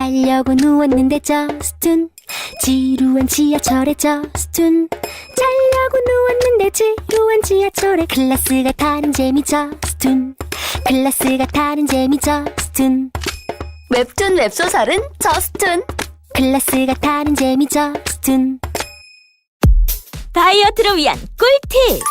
자려고 누웠는데 저스툰 지루한 지하철에 저스툰 자려고 누웠는데 지루한 지하철에 클래스가 다른 재미 저스툰 클래스가 다른 재미 저스툰 웹툰 웹소설은 저스툰 클래스가 다른 재미 저스툰 다이어트를 위한 꿀팁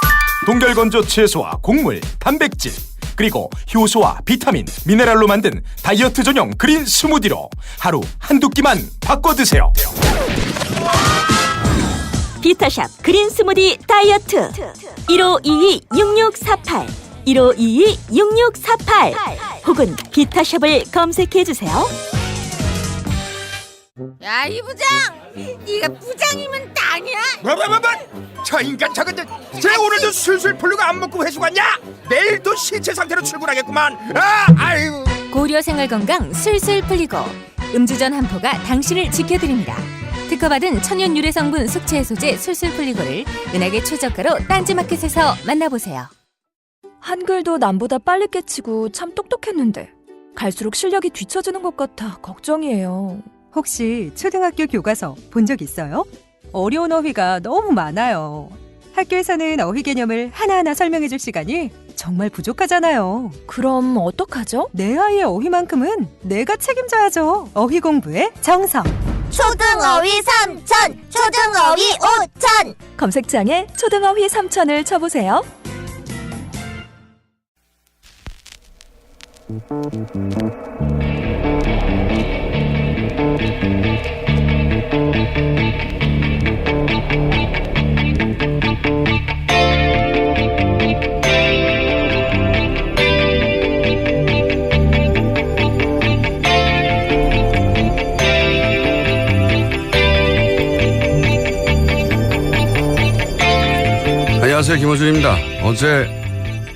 동결건조 채소와 곡물, 단백질 그리고 효소와 비타민, 미네랄로 만든 다이어트 전용 그린 스무디로 하루 한두 끼만 바꿔 드세요. 비타샵 그린 스무디 다이어트 1522-6648 1522-6648 혹은 비타샵을 검색해주세요. 야, 이 부장! 네가 부장이면 땅이야? 저 인간 저건 쟤 오늘도 술술 풀리고 안 먹고 회수 갔냐? 내일도 신체 상태로 출근하겠구만. 아이고. 고려 생활건강 술술 풀리고 음주전 한포가 당신을 지켜드립니다. 특허받은 천연 유래 성분 숙취 해소제 술술 풀리고를 은하계 최저가로 딴지마켓에서 만나보세요. 한글도 남보다 빨리 깨치고 참 똑똑했는데 갈수록 실력이 뒤처지는 것 같아 걱정이에요. 혹시 초등학교 교과서 본 적 있어요? 어려운 어휘가 너무 많아요. 학교에서는 어휘 개념을 하나하나 설명해 줄 시간이 정말 부족하잖아요. 그럼 어떡하죠? 내 아이의 어휘만큼은 내가 책임져야죠. 어휘 공부의 정성. 초등어휘 3천, 초등어휘 5천. 검색창에 초등어휘 3천을 쳐보세요. 안녕하세요, 김호준입니다. 어제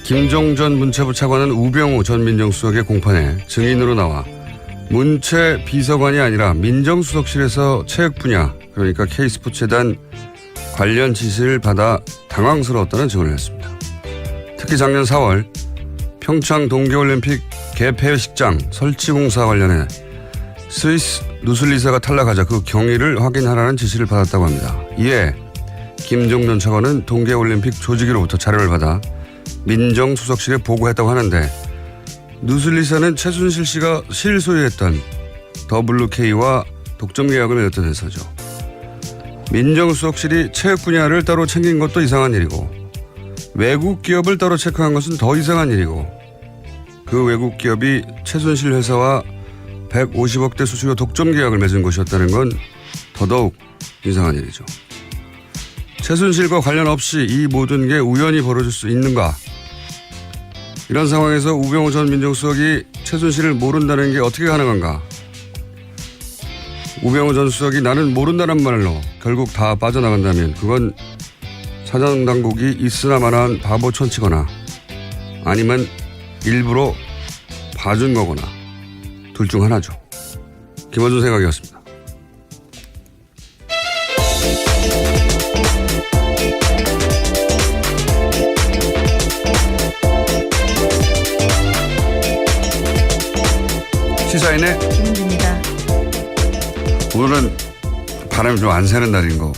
김종전 문체부 차관은 우병우 전 민정수석의 공판에 증인으로 나와 문체 비서관이 아니라 민정수석실에서 체육 분야, 그러니까 K스포츠재단 관련 지시를 받아 당황스러웠다는 증언을 했습니다. 특히 작년 4월 평창 동계올림픽 개폐식장 설치공사 관련해 스위스 누슬리사가 탈락하자 그 경위를 확인하라는 지시를 받았다고 합니다. 이에 김종전 차관은 동계올림픽 조직위로부터 자료를 받아 민정수석실에 보고했다고 하는데 누슬리사는 최순실 씨가 실소유했던 WK와 독점 계약을 맺었던 회사죠. 민정수석실이 체육 분야를 따로 챙긴 것도 이상한 일이고 외국 기업을 따로 체크한 것은 더 이상한 일이고 그 외국 기업이 최순실 회사와 150억대 수수료 독점 계약을 맺은 것이었다는 건 더더욱 이상한 일이죠. 최순실과 관련 없이 이 모든 게 우연히 벌어질 수 있는가? 이런 상황에서 우병우 전 민정수석이 최순실을 모른다는 게 어떻게 가능한가? 우병우 전 수석이 나는 모른다는 말로 결국 다 빠져나간다면 그건 사정당국이 있으나마나한 바보 천치거나 아니면 일부러 봐준 거거나 둘 중 하나죠. 김원준 생각이었습니다. 시사인의 김은지입니다. 오늘은 바람이 좀 안 새는 날인 것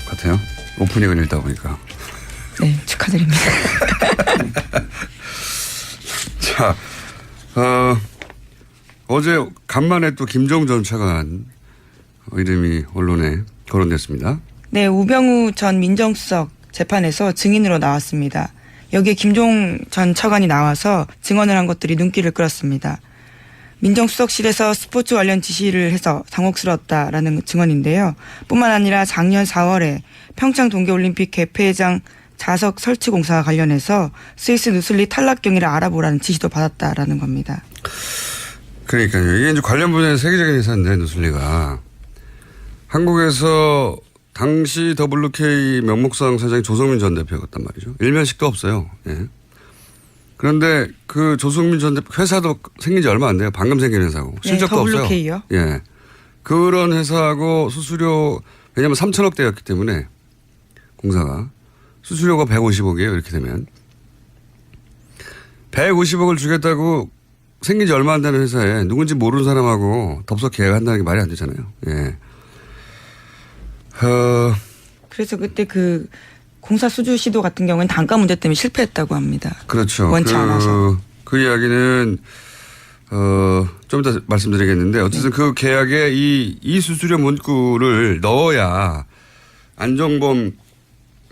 같아요. 오프닝을 읽다 보니까. 네, 축하드립니다. 자, 어제 간만에 또 김종전 차관 이름이 언론에 거론됐습니다. 네, 우병우 전 민정수석 재판에서 증인으로 나왔습니다. 여기에 김종 전 차관이 나와서 증언을 한 것들이 눈길을 끌었습니다. 민정수석실에서 스포츠 관련 지시를 해서 당혹스러웠다라는 증언인데요. 뿐만 아니라 작년 4월에 평창 동계올림픽 개폐장 자석 설치 공사와 관련해서 스위스 누슬리 탈락 경위를 알아보라는 지시도 받았다라는 겁니다. 그러니까요. 이게 이제 관련 분야의 세계적인 회사인데 누슬리가 한국에서 당시 WK 명목상 사장이 조성민 전 대표였단 말이죠. 일면식도 없어요. 예. 그런데 그 조성민 전 대표 회사도 생긴 지 얼마 안 돼요. 방금 생긴 회사고. 실적도 없어요. WK요? 예. 그런 회사하고 수수료 왜냐하면 3천억대였기 때문에 공사가 수수료가 150억이에요. 이렇게 되면 150억을 주겠다고 생긴 지 얼마 안 되는 회사에 누군지 모르는 사람하고 덥석 계약한다는 게 말이 안 되잖아요. 예. 그래서 그때 그 공사 수주 시도 같은 경우는 단가 문제 때문에 실패했다고 합니다. 그렇죠. 원치 않아서. 그 이야기는 좀 이따 말씀드리겠는데 어쨌든 그 계약에 이 수수료 문구를 넣어야 안종범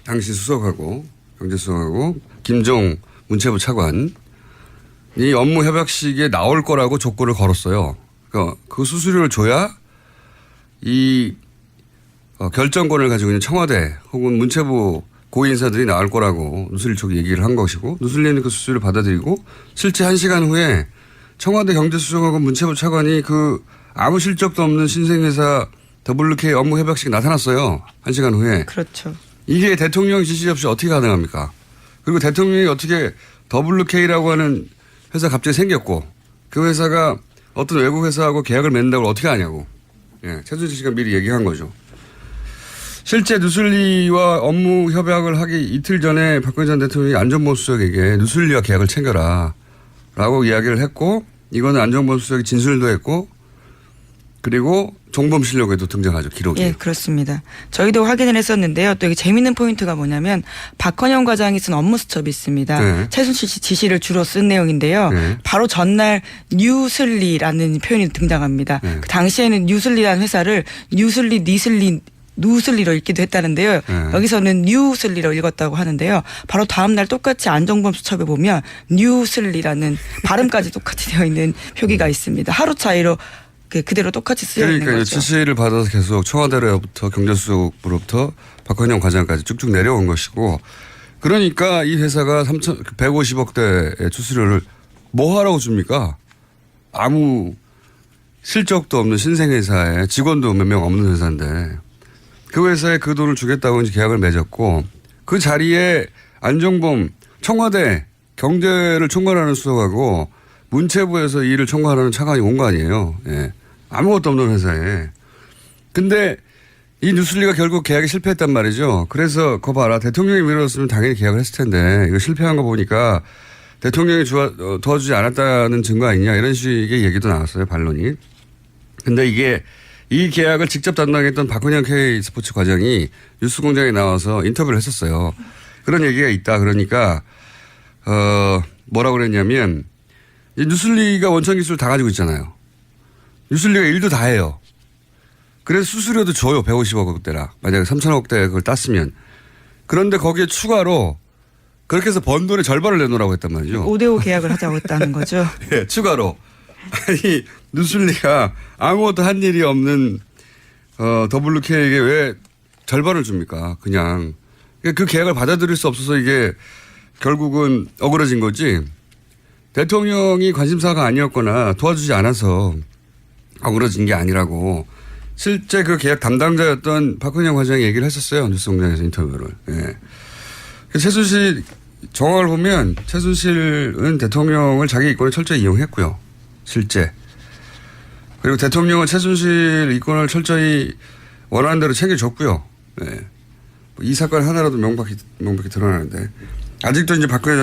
당시 수석하고 경제수석하고 김종 문체부 차관 이 업무 협약식에 나올 거라고 조건을 걸었어요. 그러니까 그 수수료를 줘야 이 결정권을 가지고 있는 청와대 혹은 문체부 고위인사들이 나올 거라고 누슬리 쪽이 얘기를 한 것이고 누슬리는 그 수수료를 받아들이고 실제 1시간 후에 청와대 경제수석하고 문체부 차관이 그 아무 실적도 없는 신생회사 WK 업무 협약식에 나타났어요. 1시간 후에. 그렇죠. 이게 대통령 지시 없이 어떻게 가능합니까? 그리고 대통령이 어떻게 WK라고 하는 회사 갑자기 생겼고 그 회사가 어떤 외국 회사하고 계약을 맺는다고 어떻게 하냐고. 예, 최순실 씨가 미리 얘기한 거죠. 실제 누슬리와 업무 협약을 하기 이틀 전에 박근혜 전 대통령이 안전보험 수석에게 누슬리와 계약을 챙겨라 라고 이야기를 했고 이거는 안전보험 수석이 진술도 했고 그리고 종범실록에도 등장하죠. 기록이. 예, 그렇습니다. 저희도 확인을 했었는데요. 또 이게 재미있는 포인트가 뭐냐면 박헌영 과장이 쓴 업무 수첩이 있습니다. 네. 최순실 씨 지시를 주로 쓴 내용인데요. 네. 바로 전날 뉴슬리라는 표현이 등장합니다. 네. 그 당시에는 뉴슬리라는 회사를 뉴슬리, 니슬리, 누슬리로 읽기도 했다는데요. 네. 여기서는 뉴슬리로 읽었다고 하는데요. 바로 다음 날 똑같이 안정범 수첩에 보면 뉴슬리라는 발음까지 똑같이 되어 있는 표기가 있습니다. 하루 차이로 그대로 똑같이 쓰여 있는 그러니까 거죠. 지시를 받아서 계속 청와대로부터 경제수석으로부터 박헌영 과장까지 쭉쭉 내려온 것이고 그러니까 이 회사가 150억대의 수수료를 뭐 하라고 줍니까? 아무 실적도 없는 신생회사에 직원도 몇 명 없는 회사인데 그 회사에 그 돈을 주겠다고 이제 계약을 맺었고 그 자리에 안종범 청와대 경제를 총괄하는 수석하고 문체부에서 이 일을 총괄하는 차관이 온 거 아니에요. 예. 아무것도 없는 회사에. 근데 이 뉴슬리가 결국 계약에 실패했단 말이죠. 그래서 그거 봐라. 대통령이 밀어줬으면 당연히 계약을 했을 텐데 이거 실패한 거 보니까 대통령이 도와주지 않았다는 증거 아니냐 이런 식의 얘기도 나왔어요. 반론이. 근데 이게 이 계약을 직접 담당했던 박헌영 K스포츠 과장이 뉴스공장에 나와서 인터뷰를 했었어요. 그런 얘기가 있다. 그러니까 뭐라고 그랬냐면 이 뉴슬리가 원천 기술 다 가지고 있잖아요. 뉴슬리가 일도 다 해요. 그래서 수수료도 줘요. 150억대라. 만약에 3천억대 그걸 땄으면. 그런데 거기에 추가로 그렇게 해서 번 돈의 절반을 내놓으라고 했단 말이죠. 5대5 계약을 하자고 했다는 거죠. 예, 추가로. 아니 뉴슬리가 아무것도 한 일이 없는 WK에게 왜 절반을 줍니까? 그냥. 그 계약을 받아들일 수 없어서 이게 결국은 억울해진 거지. 대통령이 관심사가 아니었거나 도와주지 않아서 억울해진 게 아니라고 실제 그 계약 담당자였던 박헌영 과장이 얘기를 했었어요. 뉴스공장에서 인터뷰를. 예. 최순실 정황을 보면 최순실은 대통령을 자기 이권을 철저히 이용했고요. 실제. 그리고 대통령은 최순실 이권을 철저히 원하는 대로 챙겨줬고요. 예. 이 사건 하나라도 명백히 드러나는데 아직도 이제 박근혜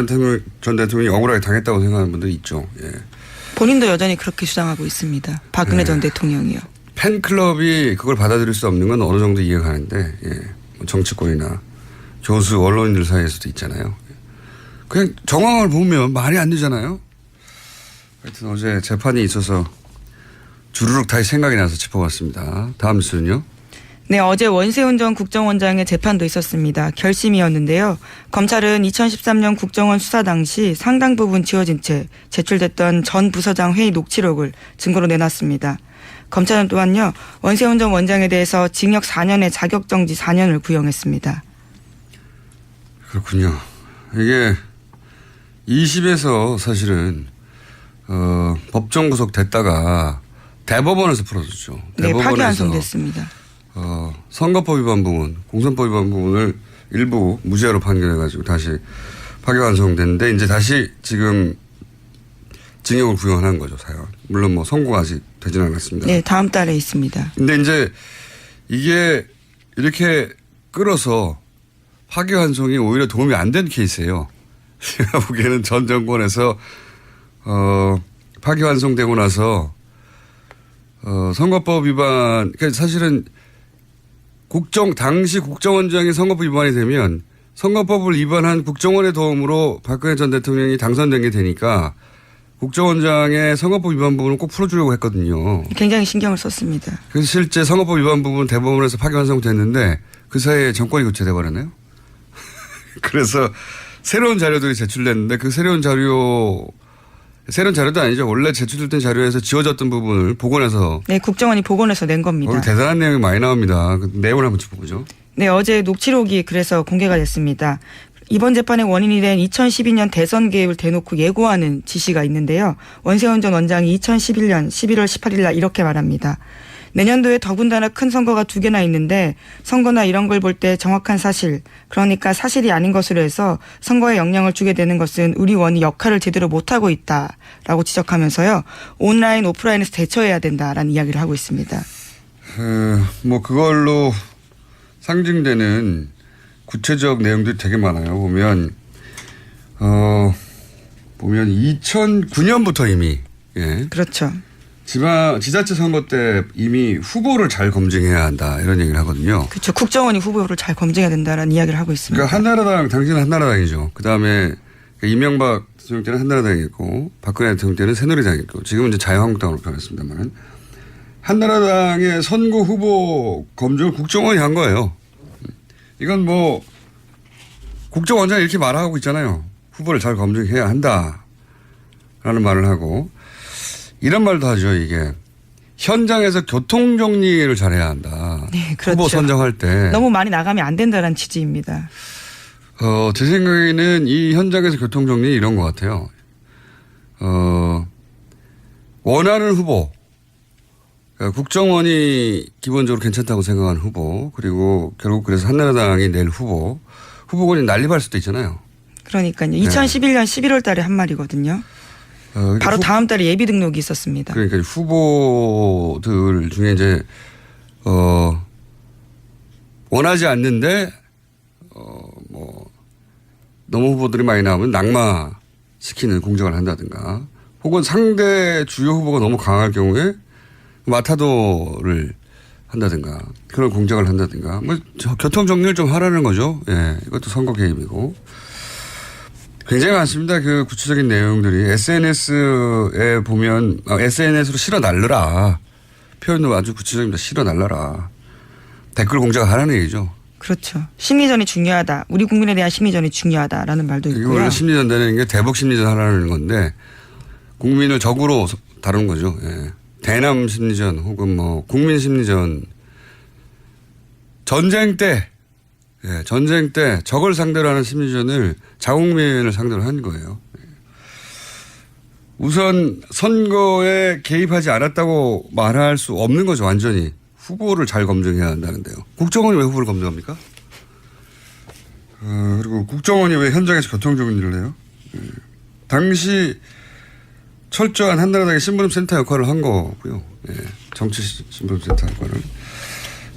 전 대통령이 억울하게 당했다고 생각하는 분들이 있죠. 예. 본인도 여전히 그렇게 주장하고 있습니다. 박근혜 전 대통령이요. 팬클럽이 그걸 받아들일 수 없는 건 어느 정도 이해가 가는데 예. 정치권이나 교수 언론인들 사이에서도 있잖아요. 그냥 정황을 보면 말이 안 되잖아요. 하여튼 어제 재판이 있어서 주르륵 다시 생각이 나서 짚어봤습니다. 다음 뉴스는요. 네, 어제 원세훈 전 국정원장의 재판도 있었습니다. 결심이었는데요. 검찰은 2013년 국정원 수사 당시 상당 부분 지워진 채 제출됐던 전 부서장 회의 녹취록을 증거로 내놨습니다. 검찰은 또한요. 원세훈 전 원장에 대해서 징역 4년에 자격정지 4년을 구형했습니다. 그렇군요. 이게 2심에서 사실은 법정 구속됐다가 대법원에서 풀어줬죠. 네, 파기환송됐습니다. 선거법 위반 부분, 공선법 위반 부분을 일부 무죄로 판결해가지고 다시 파기환송됐는데 이제 다시 지금 징역을 구형하는 거죠, 사연. 물론 뭐 선고가 아직 되지는 않았습니다. 네, 다음 달에 있습니다. 근데 이제 이게 이렇게 끌어서 파기환송이 오히려 도움이 안 된 케이스예요. 제가 보기에는 전 정권에서 파기환송되고 나서 선거법 위반, 그러니까 사실은 당시 국정원장이 선거법 위반이 되면 선거법을 위반한 국정원의 도움으로 박근혜 전 대통령이 당선된 게 되니까 국정원장의 선거법 위반 부분을 꼭 풀어주려고 했거든요. 굉장히 신경을 썼습니다. 그래서 실제 선거법 위반 부분 대법원에서 파기환송됐는데 그 사이에 정권이 교체돼 버렸네요. 그래서 새로운 자료들이 제출됐는데 그 새로운 자료도 아니죠. 원래 제출됐던 자료에서 지워졌던 부분을 복원해서. 네, 국정원이 복원해서 낸 겁니다. 거기 대단한 내용이 많이 나옵니다. 그 내용을 한번 짚어보죠. 네, 어제 녹취록이 그래서 공개가 됐습니다. 이번 재판의 원인이 된 2012년 대선 개입을 대놓고 예고하는 지시가 있는데요. 원세훈 전 원장이 2011년 11월 18일 날 이렇게 말합니다. 내년도에 더군다나 큰 선거가 2개나 있는데 선거나 이런 걸 볼 때 정확한 사실, 그러니까 사실이 아닌 것으로 해서 선거에 영향을 주게 되는 것은 우리 원이 역할을 제대로 못하고 있다라고 지적하면서요. 온라인, 오프라인에서 대처해야 된다라는 이야기를 하고 있습니다. 뭐 그걸로 상징되는 구체적 내용들이 되게 많아요. 보면 2009년부터 이미 그렇죠. 지자체 선거 때 이미 후보를 잘 검증해야 한다 이런 얘기를 하거든요. 그렇죠. 국정원이 후보를 잘 검증해야 된다라는 이야기를 하고 있습니다. 그러니까 한나라당, 당시는 한나라당이죠. 그다음에 이명박 대통령 때는 한나라당이었고 박근혜 대통령 때는 새누리당이었고 지금은 이제 자유한국당으로 변했습니다만 한나라당의 선거 후보 검증을 국정원이 한 거예요. 이건 뭐 국정원장이 이렇게 말하고 있잖아요. 후보를 잘 검증해야 한다라는 말을 하고 이런 말도 하죠. 이게 현장에서 교통 정리를 잘해야 한다. 네, 그렇죠. 후보 선정할 때 너무 많이 나가면 안 된다는 취지입니다. 제 생각에는 이 현장에서 교통 정리 이런 것 같아요. 원하는 후보, 그러니까 국정원이 기본적으로 괜찮다고 생각하는 후보, 그리고 결국 그래서 한나라당이 낼 후보군이 난립할 수도 있잖아요. 그러니까요. 2011년 11월 달에 한 말이거든요. 바로 다음 달에 예비 등록이 있었습니다. 그러니까 후보들 중에 이제 원하지 않는데 뭐 너무 후보들이 많이 나오면 낙마시키는 공작을 한다든가, 혹은 상대 주요 후보가 너무 강할 경우에 마타도를 한다든가 그런 공작을 한다든가, 뭐 교통 정리를 좀 하라는 거죠. 예, 이것도 선거 개입이고. 굉장히 많습니다. 그 구체적인 내용들이 SNS에 보면 SNS로 실어 날르라. 표현도 아주 구체적입니다. 실어 날라라. 댓글 공작하라는 얘기죠. 그렇죠. 심리전이 중요하다. 우리 국민에 대한 심리전이 중요하다라는 말도 있고요. 이거 원래 심리전 되는 게 대북 심리전 하라는 건데 국민을 적으로 다루는 거죠. 예. 대남 심리전 혹은 뭐 국민 심리전. 전쟁 때 적을 상대로 하는 심리전을 자국민을 상대로 한 거예요. 우선 선거에 개입하지 않았다고 말할 수 없는 거죠. 완전히. 후보를 잘 검증해야 한다는데요. 국정원이 왜 후보를 검증합니까? 그리고 국정원이 왜 현장에서 교통정리를 해요? 당시 철저한 한나라당의 신분센터 역할을 한 거고요. 정치 신분센터 역할을.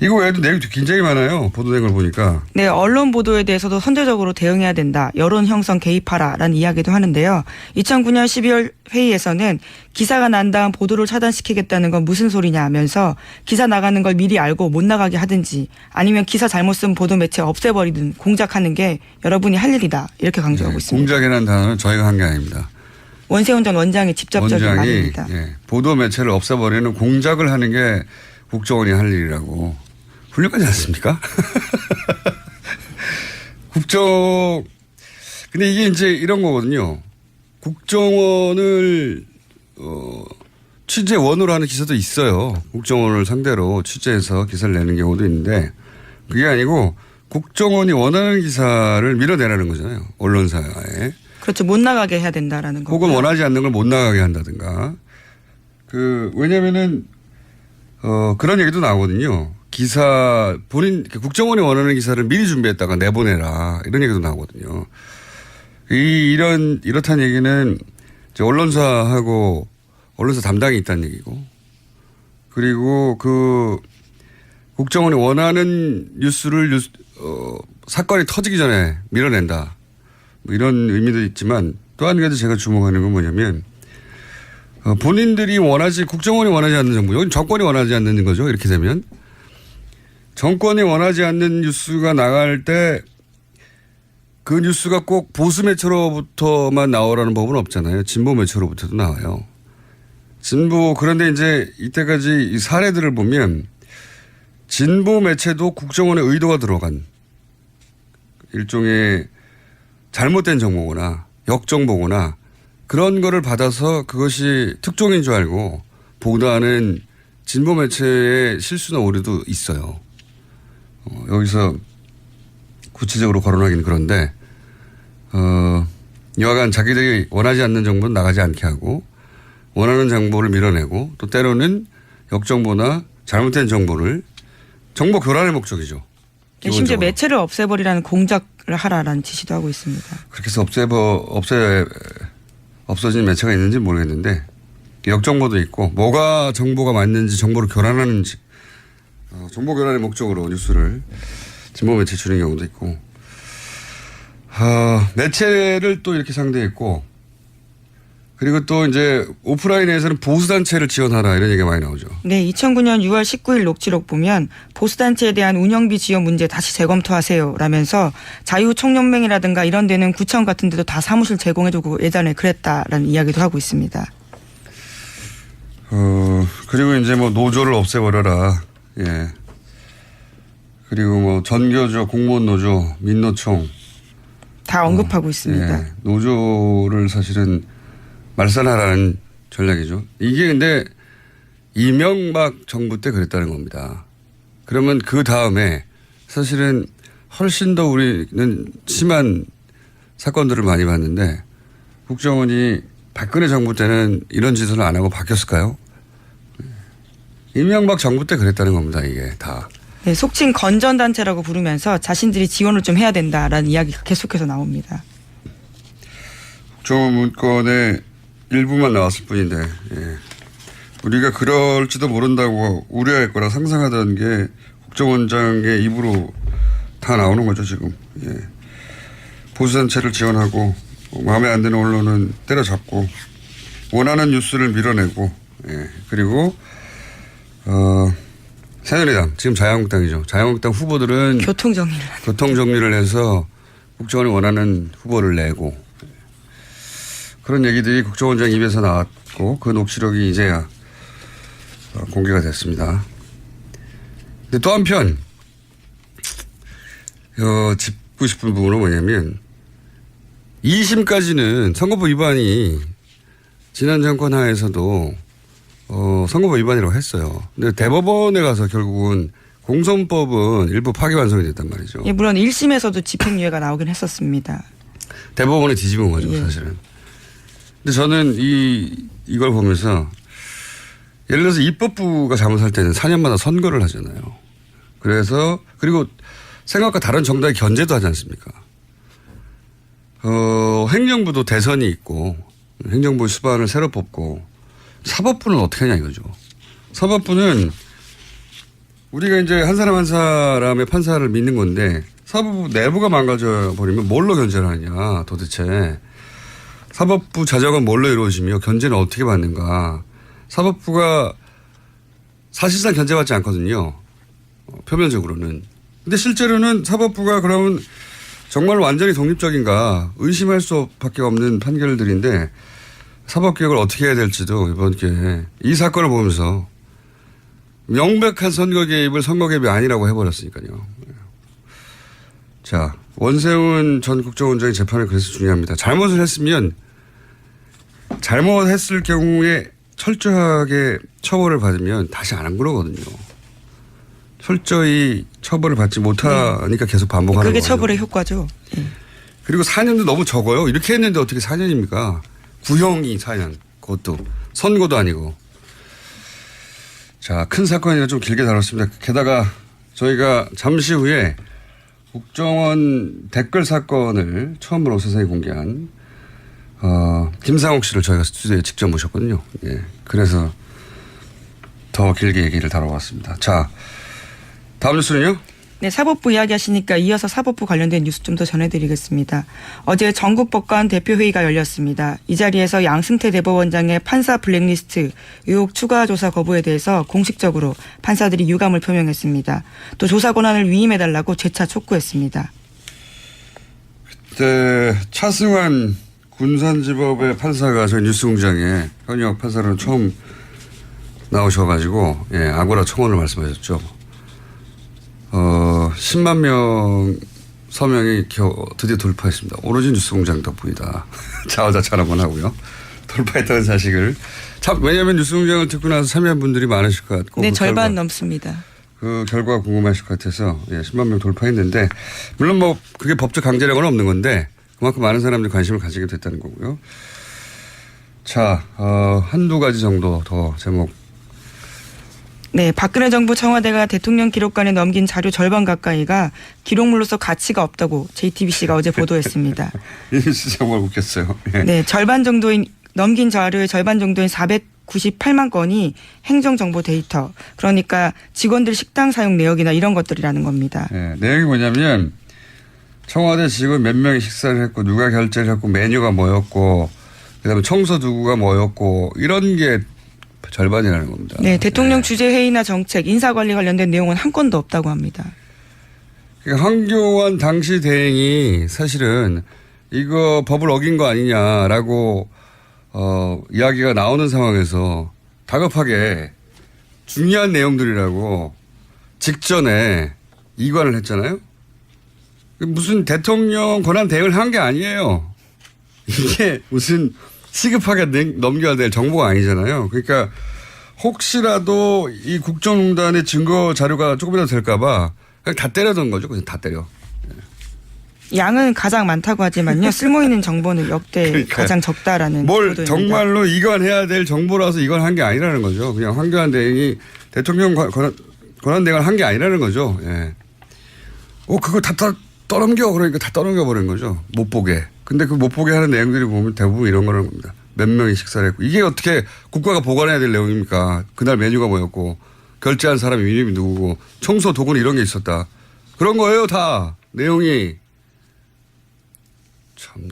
이거 외에도 내용이 굉장히 많아요. 보도된 걸 보니까. 네, 언론 보도에 대해서도 선제적으로 대응해야 된다. 여론 형성 개입하라라는 이야기도 하는데요. 2009년 12월 회의에서는 기사가 난 다음 보도를 차단시키겠다는 건 무슨 소리냐 하면서 기사 나가는 걸 미리 알고 못 나가게 하든지 아니면 기사 잘못 쓴 보도 매체 없애버리든 공작하는 게 여러분이 할 일이다. 이렇게 강조하고 있습니다. 공작이라는 단어는 저희가 한 게 아닙니다. 원세훈 전 원장의 직접적인 말입니다. 보도 매체를 없애버리는 공작을 하는 게 국정원이 할 일이라고. 훌륭하지 않습니까? 근데 이게 이제 이런 거거든요. 국정원을, 취재원으로 하는 기사도 있어요. 국정원을 상대로 취재해서 기사를 내는 경우도 있는데, 그게 아니고 국정원이 원하는 기사를 밀어내라는 거잖아요. 언론사에. 그렇죠. 못 나가게 해야 된다라는 거. 혹은 원하지 않는 걸 못 나가게 한다든가. 왜냐면은, 그런 얘기도 나오거든요. 국정원이 원하는 기사를 미리 준비했다가 내보내라. 이런 얘기도 나오거든요. 이렇다는 얘기는 이제 언론사 담당이 있다는 얘기고. 그리고 국정원이 원하는 뉴스를 사건이 터지기 전에 밀어낸다. 뭐 이런 의미도 있지만 또 한 가지 제가 주목하는 건 뭐냐면, 본인들이 국정원이 원하지 않는 정보, 여기 정권이 원하지 않는 거죠. 이렇게 되면. 정권이 원하지 않는 뉴스가 나갈 때 그 뉴스가 꼭 보수 매체로부터만 나오라는 법은 없잖아요. 진보 매체로부터도 나와요. 그런데 이제 이때까지 이 사례들을 보면 진보 매체도 국정원의 의도가 들어간 일종의 잘못된 정보거나 역정보거나 그런 거를 받아서 그것이 특종인 줄 알고 보도하는 진보 매체의 실수나 오류도 있어요. 여기서 구체적으로 거론하기는 그런데 여하간 자기들이 원하지 않는 정보는 나가지 않게 하고 원하는 정보를 밀어내고 또 때로는 역정보나 잘못된 정보를 정보 교란의 목적이죠. 심지어 매체를 없애버리라는 공작을 하라라는 지시도 하고 있습니다. 그렇게 해서 없어진 매체가 있는지 모르겠는데 역정보도 있고 뭐가 정보가 맞는지 정보를 교란하는지 정보 교란의 목적으로 뉴스를 진보 매체 주는 경우도 있고 매체를 또 이렇게 상대했고 그리고 또 이제 오프라인에서는 보수단체를 지원하라 이런 얘기가 많이 나오죠. 네, 2009년 6월 19일 녹취록 보면 보수단체에 대한 운영비 지원 문제 다시 재검토하세요 라면서 자유총연맹이라든가 이런 데는 구청 같은 데도 다 사무실 제공해주고 예전에 그랬다라는 이야기도 하고 있습니다. 그리고 이제 뭐 노조를 없애버려라. 예. 그리고 뭐 전교조, 공무원 노조, 민노총 다 언급하고 있습니다. 예. 노조를 사실은 말살하라는 전략이죠. 이게 근데 이명박 정부 때 그랬다는 겁니다. 그러면 그 다음에 사실은 훨씬 더 우리는 심한 사건들을 많이 봤는데 국정원이 박근혜 정부 때는 이런 짓을 안 하고 바뀌었을까요? 이명박 정부 때 그랬다는 겁니다. 이게 다. 네, 속칭 건전단체라고 부르면서 자신들이 지원을 좀 해야 된다라는 이야기가 계속해서 나옵니다. 국정원 문건의 일부만 나왔을 뿐인데 우리가 그럴지도 모른다고 우려했거나 상상하던 게 국정원장의 입으로 다 나오는 거죠 지금. 보수단체를 지원하고 마음에 안 드는 언론은 때려잡고 원하는 뉴스를 밀어내고 그리고 새누리당 지금 자유한국당이죠. 자유한국당 후보들은 교통정리를 해서 국정원이 원하는 후보를 내고 그런 얘기들이 국정원장 입에서 나왔고 그 녹취록이 이제야 공개가 됐습니다. 근데 또 한편 짚고 싶은 부분은 뭐냐면 2심까지는 선거법 위반이 지난 정권 하에서도 선거법 위반이라고 했어요. 근데 대법원에 가서 결국은 공선법은 일부 파기환송이 됐단 말이죠. 예, 물론 1심에서도 집행유예가 나오긴 했었습니다. 대법원에 뒤집은 거죠, 사실은. 근데 저는 이걸 보면서 예를 들어서 입법부가 잘못할 때는 4년마다 선거를 하잖아요. 그리고 생각과 다른 정당이 견제도 하지 않습니까? 행정부도 대선이 있고 행정부 수반을 새로 뽑고 사법부는 어떻게 하냐 이거죠. 사법부는 우리가 이제 한 사람 한 사람의 판사를 믿는 건데 사법부 내부가 망가져 버리면 뭘로 견제를 하냐 도대체. 사법부 자정은 뭘로 이루어지며 견제는 어떻게 받는가. 사법부가 사실상 견제받지 않거든요. 표면적으로는. 근데 실제로는 사법부가 그러면 정말 완전히 독립적인가 의심할 수밖에 없는 판결들인데 사법개혁을 어떻게 해야 될지도 이번 기회에 이 사건을 보면서 명백한 선거 개입을 선거 개입이 아니라고 해버렸으니까요. 자, 원세훈 전 국정원장의 재판은 그래서 중요합니다. 잘못을 했으면 잘못했을 경우에 철저하게 처벌을 받으면 다시 안 그러거든요. 철저히 처벌을 받지 못하니까 계속 반복하는 거예요. 그게 처벌의 효과죠. 그리고 4년도 너무 적어요. 이렇게 했는데 어떻게 4년입니까? 구형이 4년. 그것도 선고도 아니고. 자, 큰 사건이라 좀 길게 다뤘습니다. 게다가 저희가 잠시 후에 국정원 댓글 사건을 처음으로 세상에 공개한 김상옥 씨를 저희가 스튜디오에 직접 모셨거든요. 예. 그래서 더 길게 얘기를 다뤄봤습니다. 자, 다음 뉴스는요? 네, 사법부 이야기하시니까 이어서 사법부 관련된 뉴스 좀 더 전해드리겠습니다. 어제 전국법관 대표회의가 열렸습니다. 이 자리에서 양승태 대법원장의 판사 블랙리스트 의혹 추가 조사 거부에 대해서 공식적으로 판사들이 유감을 표명했습니다. 또 조사 권한을 위임해달라고 재차 촉구했습니다. 그때 차승환 군산지법의 판사가 저희 뉴스공장에 현역 판사로는 처음 나오셔가지고 아고라 청원을 말씀하셨죠. 10만 명 서명이 드디어 돌파했습니다. 오로지 뉴스공장 덕분이다. 자화자찬 하고요. 돌파했다는 사실을. 왜냐하면 뉴스공장을 듣고 나서 참여한 분들이 많으실 것 같고. 네, 절반 넘습니다. 그 결과가 궁금하실 것 같아서 10만 명 돌파했는데 물론 뭐 그게 법적 강제력은 없는 건데 그만큼 많은 사람들이 관심을 가지게 됐다는 거고요. 자, 한두 가지 정도 더 제목. 네, 박근혜 정부 청와대가 대통령 기록관에 넘긴 자료 절반 가까이가 기록물로서 가치가 없다고 JTBC가 어제 보도했습니다. 이 뉴스 정말 웃겼어요. 네, 넘긴 자료의 절반 정도인 498만 건이 행정정보 데이터, 그러니까 직원들 식당 사용 내역이나 이런 것들이라는 겁니다. 네, 내용이 뭐냐면 청와대 직원 몇 명이 식사를 했고 누가 결제를 했고 메뉴가 뭐였고 그다음에 청소 도구가 뭐였고 이런 게 절반이라는 겁니다. 네, 대통령 주재 회의나 정책, 인사관리 관련된 내용은 한 건도 없다고 합니다. 그러니까 황교안 당시 대행이 사실은 이거 법을 어긴 거 아니냐라고 이야기가 나오는 상황에서 다급하게 중요한 내용들이라고 직전에 이관을 했잖아요. 무슨 대통령 권한 대행을 한 게 아니에요. 이게 무슨 시급하게 넘겨야 될 정보가 아니잖아요. 그러니까 혹시라도 이 국정농단의 증거 자료가 조금이라도 될까 봐 그냥 다 때려던 거죠. 그냥 다 때려. 양은 가장 많다고 하지만요. 쓸모있는 정보는 역대 그러니까 가장 적다라는 뭘 보도입니다. 정말로 이관해야 될 정보라서 이관한 게 아니라는 거죠. 그냥 황교안 대행이 대통령 권한 대행을 한 게 아니라는 거죠. 예. 그거 다 떠넘겨. 그러니까 다 떠넘겨버린 거죠. 못 보게. 근데 그 못 보게 하는 내용들이 보면 대부분 이런 거라는 겁니다. 몇 명이 식사를 했고. 이게 어떻게 국가가 보관해야 될 내용입니까? 그날 메뉴가 뭐였고, 결제한 사람이 이름이 누구고, 청소 도구는 이런 게 있었다. 그런 거예요, 다. 내용이. 참네.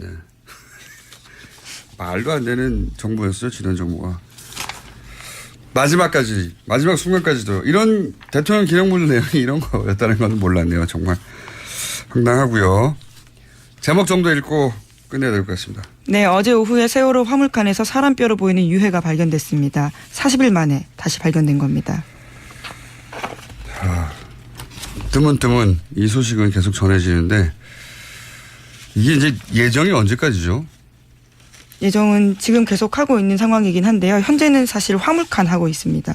말도 안 되는 정보였어요, 지난 정부가. 마지막 순간까지도. 이런 대통령 기록물 내용이 이런 거였다는 건 몰랐네요, 정말. 황당하고요. 제목 정도 읽고 끝내야 될 것 같습니다. 네, 어제 오후에 세월호 화물칸에서 사람뼈로 보이는 유해가 발견됐습니다. 40일 만에 다시 발견된 겁니다. 드문드문 이 소식은 계속 전해지는데 이게 이제 예정이 언제까지죠? 예정은 지금 계속 하고 있는 상황이긴 한데요. 현재는 사실 화물칸 하고 있습니다.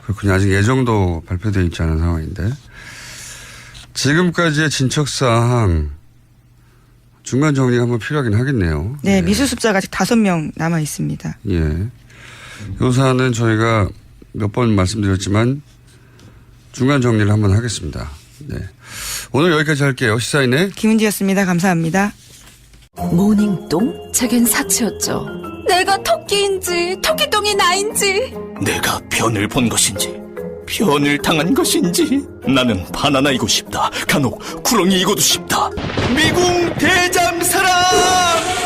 그렇군요. 아직 예정도 발표되어 있지 않은 상황인데 지금까지의 진척사항 중간 정리가 한번 필요하긴 하겠네요. 네, 미수습자가 아직 5명 남아 있습니다. 예. 이 사안은 저희가 몇 번 말씀드렸지만 중간 정리를 한번 하겠습니다. 네. 오늘 여기까지 할게요. 시사인의 김은지였습니다. 감사합니다. 모닝똥? 제겐 사치였죠. 내가 토끼인지 토끼똥이 나인지 내가 변을 본 것인지 변을 당한 것인지 나는 바나나이고 싶다. 간혹 구렁이이고도 싶다. 미궁 대장사랑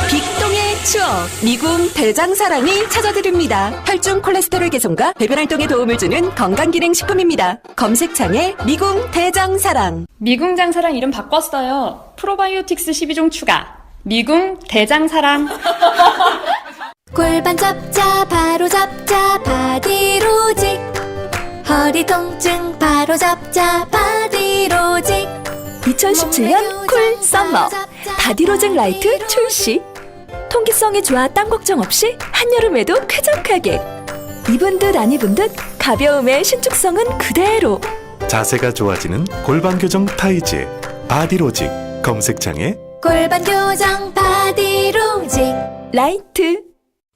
빅똥의 추억 미궁 대장사랑이 찾아드립니다. 혈중 콜레스테롤 개선과 배변 활동에 도움을 주는 건강기능식품입니다. 검색창에 미궁 대장사랑. 미궁 장사랑 이름 바꿨어요. 프로바이오틱스 12종 추가. 미궁 대장사랑. 골반 잡자 바로 잡자 바디로직 허리 통증 바로 잡자 바디로직 2017년 쿨 썸머 바디로직 라이트 출시. 통기성이 좋아 땀 걱정 없이 한여름에도 쾌적하게. 입은 듯 안 입은 듯 가벼움의 신축성은 그대로. 자세가 좋아지는 골반 교정 타이즈 바디로직. 검색창에 골반 교정 바디로직 라이트.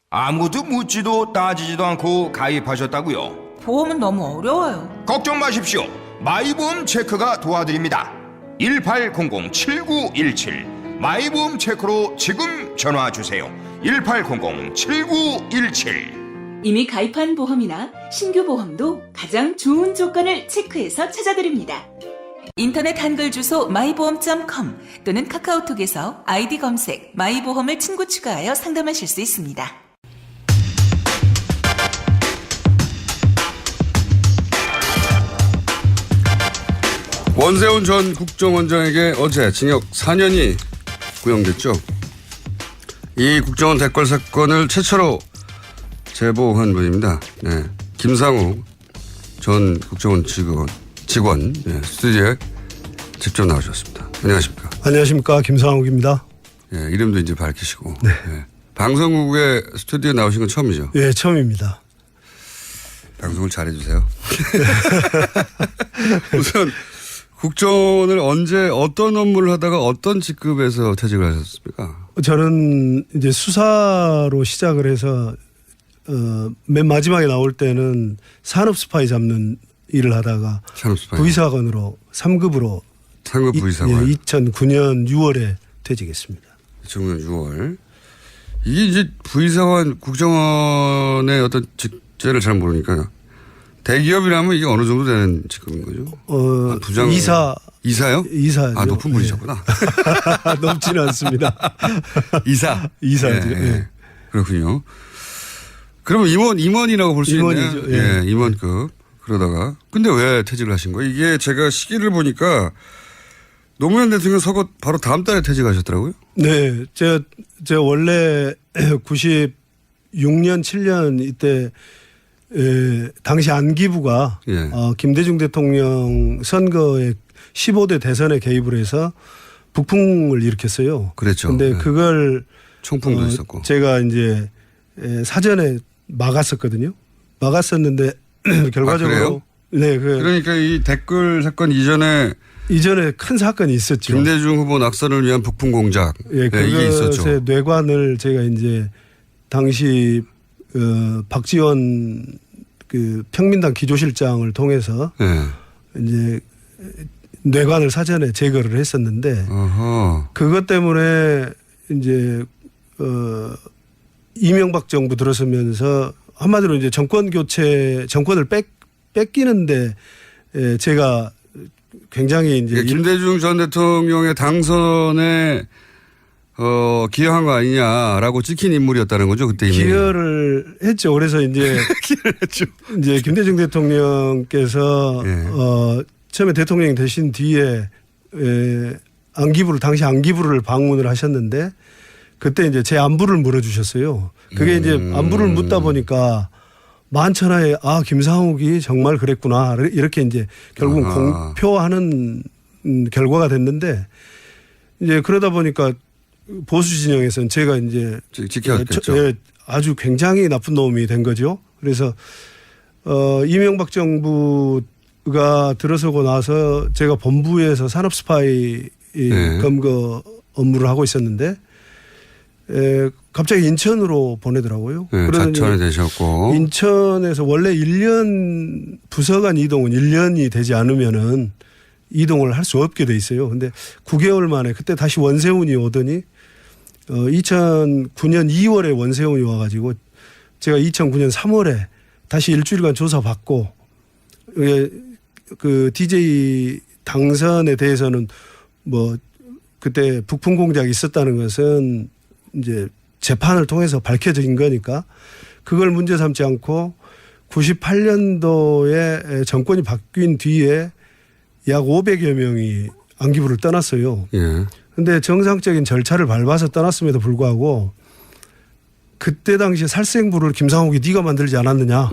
아무도 묻지도 따지지도 않고 가입하셨다고요? 보험은 너무 어려워요. 걱정 마십시오. 마이보험 체크가 도와드립니다. 1800-7917 마이보험 체크로 지금 전화 주세요. 1800-7917. 이미 가입한 보험이나 신규 보험도 가장 좋은 조건을 체크해서 찾아드립니다. 인터넷 한글 주소 마이보험.com 또는 카카오톡에서 아이디 검색 마이보험을 친구 추가하여 상담하실 수 있습니다. 원세훈 전 국정원장에게 어제 징역 4년이 구형됐죠. 이 국정원 대권 사건을 최초로 제보한 분입니다. 네. 김상욱 전 국정원 직원 네. 스튜디오에 직접 나오셨습니다. 안녕하십니까. 안녕하십니까. 김상욱입니다. 네, 이름도 이제 밝히시고. 네. 네. 방송국에 스튜디오에 나오신 건 처음이죠? 네, 처음입니다. 방송을 잘해주세요. 우선 국정원을 언제 어떤 업무를 하다가 어떤 직급에서 퇴직을 하셨습니까? 저는 이제 수사로 시작을 해서 맨 마지막에 나올 때는 산업 스파이 잡는 일을 하다가 부의사관으로 3급으로 3급 부의사관 2009년 6월에 퇴직했습니다. 2009년 6월. 이게 이제 부의사관 국정원의 어떤 직제를 잘 모르니까 대기업이라면 이게 어느 정도 되는 직급인 거죠? 부장 이사요? 이사. 아, 높은 분이셨구나. 높지는 않습니다. 이사죠. 네. 네. 그렇군요. 그러면 임원이라고 볼 수 있네요. 예. 예, 임원급. 그러다가. 근데 왜 퇴직을 하신 거예요? 이게 제가 시기를 보니까 노무현 대통령 서거 바로 다음 달에 퇴직하셨더라고요. 네. 제가 원래 96년, 7년 이때 당시 안기부가 예. 김대중 대통령 선거에 15대 대선에 개입을 해서 북풍을 일으켰어요. 그랬죠. 근데 예. 그걸 총풍도 있었고 제가 이제 사전에 막았었거든요. 막았었는데 결과적으로 네, 그러니까 이 댓글 사건 이전에 큰 사건이 있었죠. 김대중 후보 낙선을 위한 북풍 공작. 예, 네, 이게 있었죠. 그것의 뇌관을 제가 이제 당시 박지원 그 평민당 기조실장을 통해서 이제 뇌관을 사전에 제거를 했었는데 그것 때문에 이제 이명박 정부 들어서면서 한마디로 이제 정권을 뺏기는데 제가 굉장히 이제 김대중 전 대통령의 당선에 기여한 거 아니냐라고 찍힌 인물이었다는 거죠 그때 이미. 기여를 했죠. 그래서 이제 기여를 했죠. 이제 김대중 대통령께서 처음에 대통령이 되신 뒤에 당시 안기부를 방문을 하셨는데 그때 이제 제 안부를 물어주셨어요. 그게 이제 안부를 묻다 보니까 만천하에 김상욱이 정말 그랬구나 이렇게 이제 결국은 공표하는 결과가 됐는데 이제 그러다 보니까 보수 진영에서는 제가 이제 지켜왔겠죠. 아주 굉장히 나쁜 놈이 된 거죠. 그래서 이명박 정부가 들어서고 나서 제가 본부에서 산업 스파이 검거 업무를 하고 있었는데 갑자기 인천으로 보내더라고요. 자천이 되셨고 인천에서 원래 1년 부서간 이동은 1년이 되지 않으면은 이동을 할 수 없게 돼 있어요. 근데 9개월 만에 그때 다시 원세훈이 오더니 2009년 2월에 원세훈이 와가지고 제가 2009년 3월에 다시 일주일간 조사받고 그 DJ 당선에 대해서는 뭐 그때 북풍 공작이 있었다는 것은 이제 재판을 통해서 밝혀진 거니까 그걸 문제 삼지 않고 98년도에 정권이 바뀐 뒤에 약 500여 명이 안기부를 떠났어요. 그런데 정상적인 절차를 밟아서 떠났음에도 불구하고 그때 당시에 살생부를 김상욱이 네가 만들지 않았느냐.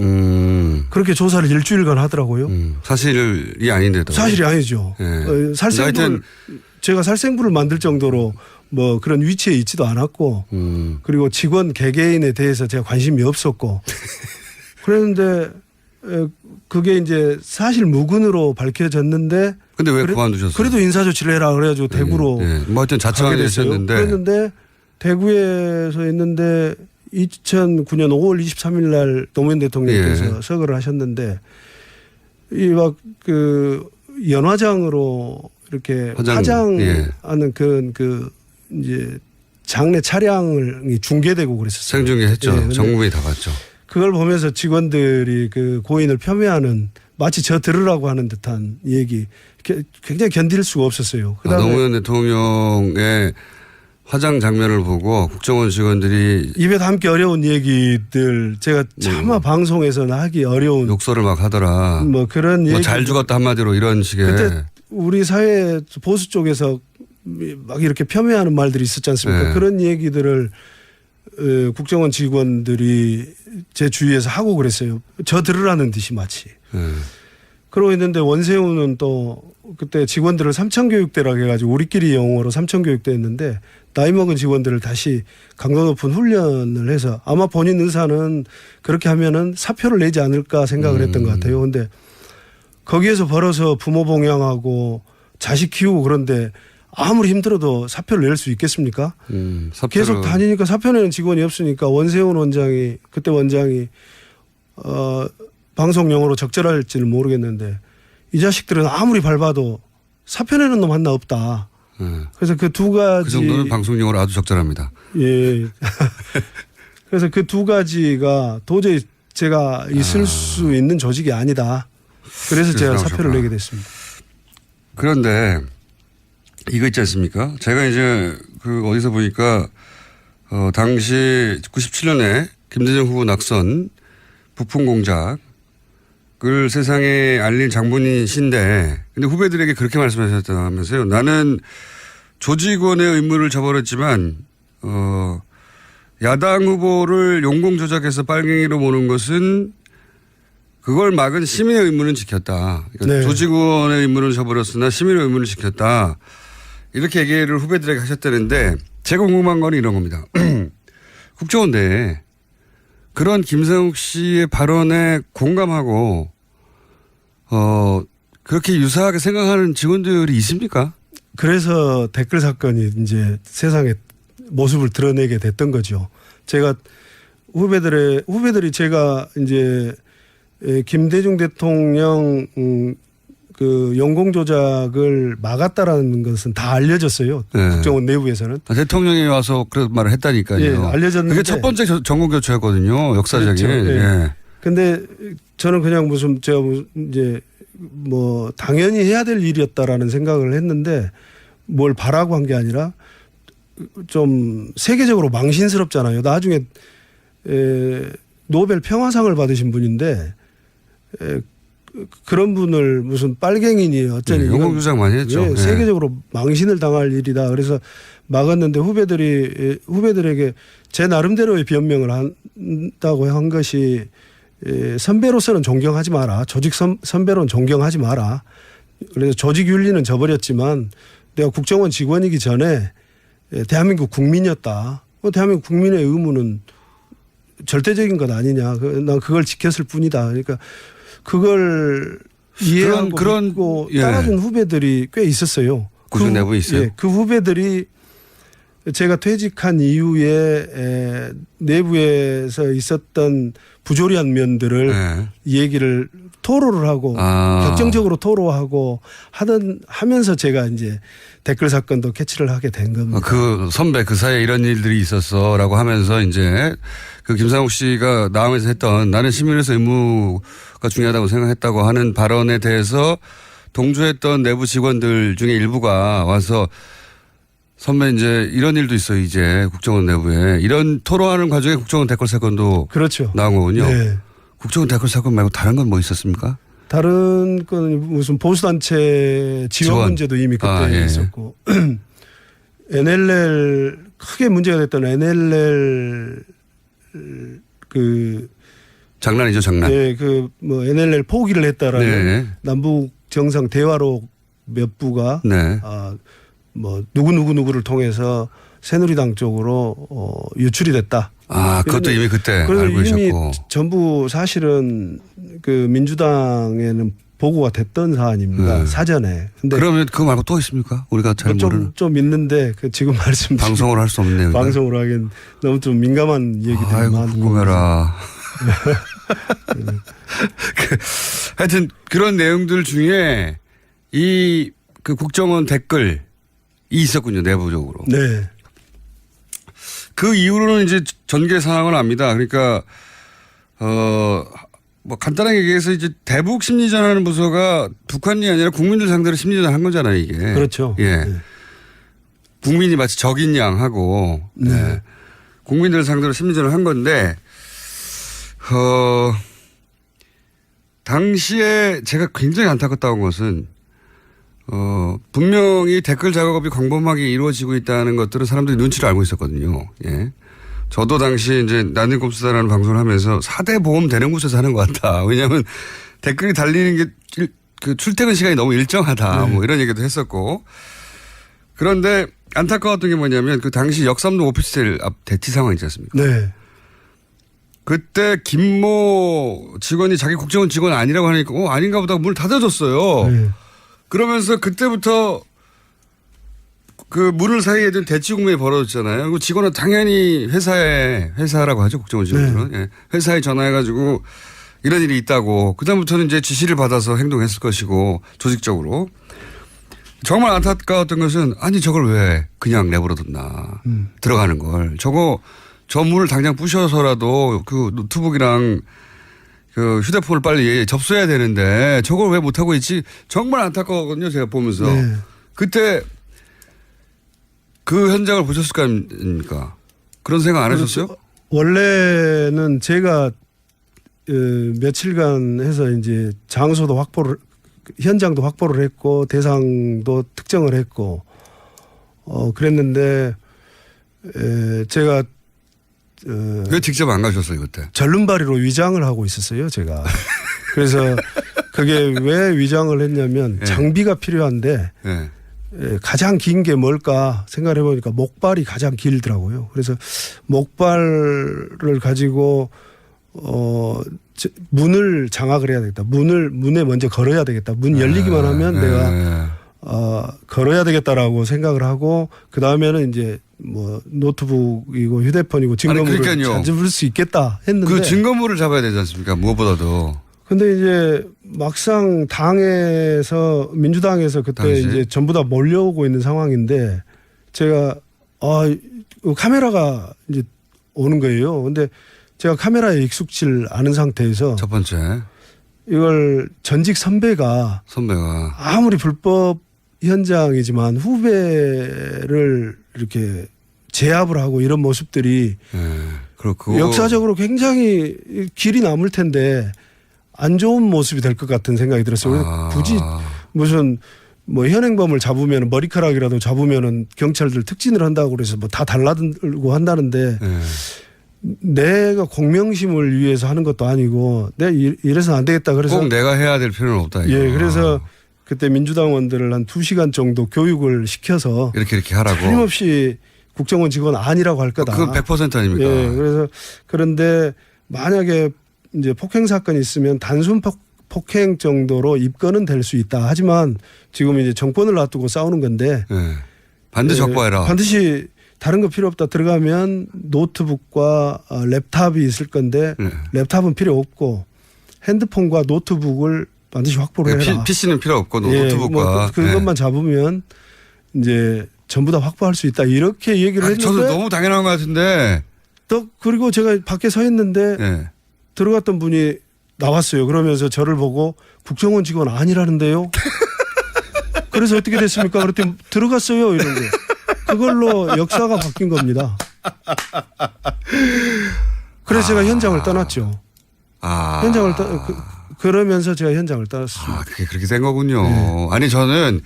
그렇게 조사를 일주일간 하더라고요. 사실이 아닌데도. 사실이 아니죠. 살생부를 제가 살생부를 만들 정도로 뭐 그런 위치에 있지도 않았고 그리고 직원 개개인에 대해서 제가 관심이 없었고 그랬는데 그게 이제 사실 무근으로 밝혀졌는데 근데 왜 그만두셨어요? 그래도 인사조치를 해라 그래가지고 대구로 뭐 하여튼 자청하게 됐었는데 그랬는데 대구에서 했는데 2009년 5월 23일 날 노무현 대통령께서 서거를 하셨는데 이 막 그 연화장으로 이렇게 화장하는 그 이제 장례 차량이 중계되고 그랬었어요. 생중계했죠. 전국민이 다 봤죠. 그걸 보면서 직원들이 그 고인을 폄훼하는 마치 저 들으라고 하는 듯한 얘기 굉장히 견딜 수가 없었어요. 그다음에 노무현 대통령의 화장 장면을 보고 국정원 직원들이 입에 담기 어려운 얘기들 제가 차마 방송에서는 하기 어려운 욕설을 막 하더라. 뭐 그런 얘기 잘 죽었다 한마디로 이런 식의. 그때 우리 사회 보수 쪽에서 막 이렇게 폄훼하는 말들이 있었지 않습니까? 네. 그런 얘기들을 국정원 직원들이 제 주위에서 하고 그랬어요. 저 들으라는 듯이 마치. 그러고 있는데 원세훈은 또 그때 직원들을 삼천교육대라고 해가지고 우리끼리 영어로 삼천교육대 했는데 나이 먹은 직원들을 다시 강도 높은 훈련을 해서 아마 본인 의사는 그렇게 하면은 사표를 내지 않을까 생각을 했던 것 같아요. 근데 거기에서 벌어서 부모 봉양하고 자식 키우고 그런데 아무리 힘들어도 사표를 낼 수 있겠습니까? 계속 다니니까 사표 내는 직원이 없으니까 원세훈 원장이 그때 원장이 방송 용어로 적절할지는 모르겠는데 이 자식들은 아무리 밟아도 사표 내는 놈 하나 없다. 그래서 그 두 가지. 그 정도는 방송 용어로 아주 적절합니다. 예. 그래서 그 두 가지가 도저히 제가 있을 수 있는 조직이 아니다. 그래서 제가 사표를 내게 됐습니다. 그런데 이거 있지 않습니까? 제가 이제 그 어디서 보니까 당시 97년에 김대중 후보 낙선 부품 공작을 세상에 알린 장본인이신데 근데 후배들에게 그렇게 말씀하셨다면서요. 나는 조직원의 의무를 저버렸지만 야당 후보를 용공 조작해서 빨갱이로 모는 것은 그걸 막은 시민의 의무는 지켰다. 그러니까 네. 조직원의 의무는 저버렸으나 시민의 의무를 지켰다. 이렇게 얘기를 후배들에게 하셨다는데 제가 궁금한 건 이런 겁니다. 국정원 내에 그런 김상욱 씨의 발언에 공감하고 그렇게 유사하게 생각하는 직원들이 있습니까? 그래서 댓글 사건이 이제 세상에 모습을 드러내게 됐던 거죠. 제가 후배들이 제가 이제 김대중 대통령 그 용공 조작을 막았다라는 것은 다 알려졌어요. 네. 국정원 내부에서는. 대통령이 와서 그런 말을 했다니까요. 예, 알려졌는데. 그게 첫 번째 정권 교체였거든요. 역사적인. 그렇죠. 예. 예. 근데 저는 그냥 무슨 제가 이제 뭐 당연히 해야 될 일이었다라는 생각을 했는데 뭘 바라고 한 게 아니라 좀 세계적으로 망신스럽잖아요. 나중에 노벨 평화상을 받으신 분인데 그런 분을 무슨 빨갱이니 어쩌니. 용공 조작 많이 했죠. 예, 세계적으로 망신을 당할 일이다. 그래서 막았는데 후배들에게 제 나름대로의 변명을 한다고 한 것이 선배로서는 존경하지 마라. 조직 선배로는 존경하지 마라. 그래서 조직 윤리는 저버렸지만 내가 국정원 직원이기 전에 대한민국 국민이었다. 대한민국 국민의 의무는 절대적인 것 아니냐. 난 그걸 지켰을 뿐이다. 그러니까 그걸 이해하고 믿고 따라준 후배들이 꽤 있었어요. 구조 내부에 있어요? 예, 그 후배들이 제가 퇴직한 이후에 내부에서 있었던 부조리한 면들을 얘기를 토로를 하고 격정적으로 토로하고 하면서 제가 이제 댓글 사건도 캐치를 하게 된 겁니다. 그 선배 그 사이에 이런 일들이 있었어라고 하면서 이제 그 김상욱 씨가 나오면서 했던 나는 시민으로서 의무가 중요하다고 생각했다고 하는 발언에 대해서 동조했던 내부 직원들 중에 일부가 와서 선배 이제 이런 일도 있어요. 이제 국정원 내부에 이런 토로하는 과정에 국정원 댓글 사건도 그렇죠. 나온 거군요. 네. 국정원 댓글 사건 말고 다른 건 뭐 있었습니까? 다른 건 무슨 보수단체 지원 문제도 이미 그때 있었고 NLL 크게 문제가 됐던 NLL 그 장난이죠, 장난. 네, 그 뭐 NLL 포기를 했다라는 남북 정상 대화록 몇 부가 뭐 누구를 통해서 새누리당 쪽으로 유출이 됐다. 그것도 이미 그때 그래서 알고 이미 계셨고. 전부 사실은 그 민주당에는 보고가 됐던 사안입니다. 사전에. 근데 그러면 그거 말고 또 있습니까? 우리가 잘 모르는. 좀 있는데 그 지금 말씀드린 방송으로 할 수 없네요. 방송으로 하긴 너무 좀 민감한 얘기들이 많고. 궁금해라. 하여튼 그런 내용들 중에 이 그 국정원 댓글이 있었군요. 내부적으로. 네. 그 이후로는 이제 전개 상황을 압니다. 그러니까 뭐 간단하게 얘기해서 이제 대북 심리전하는 부서가 북한이 아니라 국민들 상대로 심리전 한 거잖아요, 이게. 그렇죠. 예. 네. 국민이 마치 적인 양 하고, 네. 네. 국민들 상대로 심리전을 한 건데, 당시에 제가 굉장히 안타깝다는 것은, 분명히 댓글 작업이 광범하게 이루어지고 있다는 것들은 사람들이 눈치를 알고 있었거든요. 예. 저도 당시 이제 나는꼼수다라는 방송을 하면서 4대 보험 되는 곳에서 하는 것 같다. 왜냐하면 댓글이 달리는 게 그 출퇴근 시간이 너무 일정하다. 뭐 이런 얘기도 했었고. 그런데 안타까웠던 게 뭐냐면 그 당시 역삼동 오피스텔 앞 대치 상황 있지 않습니까? 네. 그때 김모 직원이 자기 국정원 직원 아니라고 하니까 아닌가 보다 문을 닫아줬어요. 네. 그러면서 그때부터 그 문을 사이에 둔 대치 국면이 벌어졌잖아요. 그 직원은 당연히 회사라고 하죠. 국정원 직원들은. 네. 예. 회사에 전화해가지고 이런 일이 있다고. 그다음부터는 이제 지시를 받아서 행동했을 것이고 조직적으로. 정말 안타까웠던 것은 아니 저걸 왜 그냥 내버려뒀나. 들어가는 걸. 저 문을 당장 부셔서라도 그 노트북이랑 그 휴대폰을 빨리 접수해야 되는데 저걸 왜 못하고 있지. 정말 안타까웠거든요. 제가 보면서. 네. 그때 그 현장을 보셨을 거 아닙니까? 그런 생각 안 하셨어요? 원래는 제가 며칠간 해서 이제 장소도 현장도 확보를 했고 대상도 특정을 했고 그랬는데 제가 왜 직접 안 가셨어요 그때? 절름발이로 위장을 하고 있었어요 제가. 그래서 그게 왜 위장을 했냐면 장비가 필요한데 가장 긴 게 뭘까 생각을 해보니까 목발이 가장 길더라고요. 그래서 목발을 가지고 문을 장악을 해야 되겠다. 문에 먼저 걸어야 되겠다. 문 열리기만 하면 내가 걸어야 되겠다라고 생각을 하고 그 다음에는 이제 뭐 노트북이고 휴대폰이고 증거물을 찾을 수 있겠다 했는데 그 증거물을 잡아야 되지 않습니까? 무엇보다도. 근데 이제 막상 당에서 민주당에서 그때 당시? 이제 전부 다 몰려오고 있는 상황인데 제가 카메라가 이제 오는 거예요. 근데 제가 카메라에 익숙질 않은 상태에서 첫 번째 이걸 전직 선배가 아무리 불법 현장이지만 후배를 이렇게 제압을 하고 이런 모습들이 역사적으로 굉장히 길이 남을 텐데 안 좋은 모습이 될 것 같은 생각이 들었어요. 그래서 굳이 무슨 뭐 현행범을 잡으면 머리카락이라도 잡으면은 경찰들 특진을 한다고 그래서 뭐 다 달라들고 한다는데 내가 공명심을 위해서 하는 것도 아니고 내가 이래서 안 되겠다. 그래서 꼭 내가 해야 될 필요는 없다. 이거. 예, 그래서 그때 민주당원들을 한 2시간 정도 교육을 시켜서 이렇게 하라고. 틀림없이 국정원 직원 아니라고 할 거다. 그건 100% 아닙니까? 예, 그래서 그런데 만약에 이제 폭행 사건이 있으면 단순 폭행 정도로 입건은 될 수 있다. 하지만 지금 이제 정권을 놔두고 싸우는 건데 반드시 확보해라. 반드시 다른 거 필요 없다. 들어가면 노트북과 랩탑이 있을 건데 랩탑은 필요 없고 핸드폰과 노트북을 반드시 확보를 해라. PC는 필요 없고 노트북과. 뭐 그것만 잡으면 이제 전부 다 확보할 수 있다. 이렇게 얘기를 했는데. 저도 너무 당연한 것 같은데. 또 그리고 제가 밖에 서 있는데 들어갔던 분이 나왔어요. 그러면서 저를 보고 국정원 직원 아니라는데요. 그래서 어떻게 됐습니까? 그랬더니 들어갔어요. 이런 거. 그걸로 역사가 바뀐 겁니다. 그래서 제가 현장을 떠났죠. 현장을 그러면서 제가 현장을 떠났습니다. 그게 그렇게 된 거군요. 아니 저는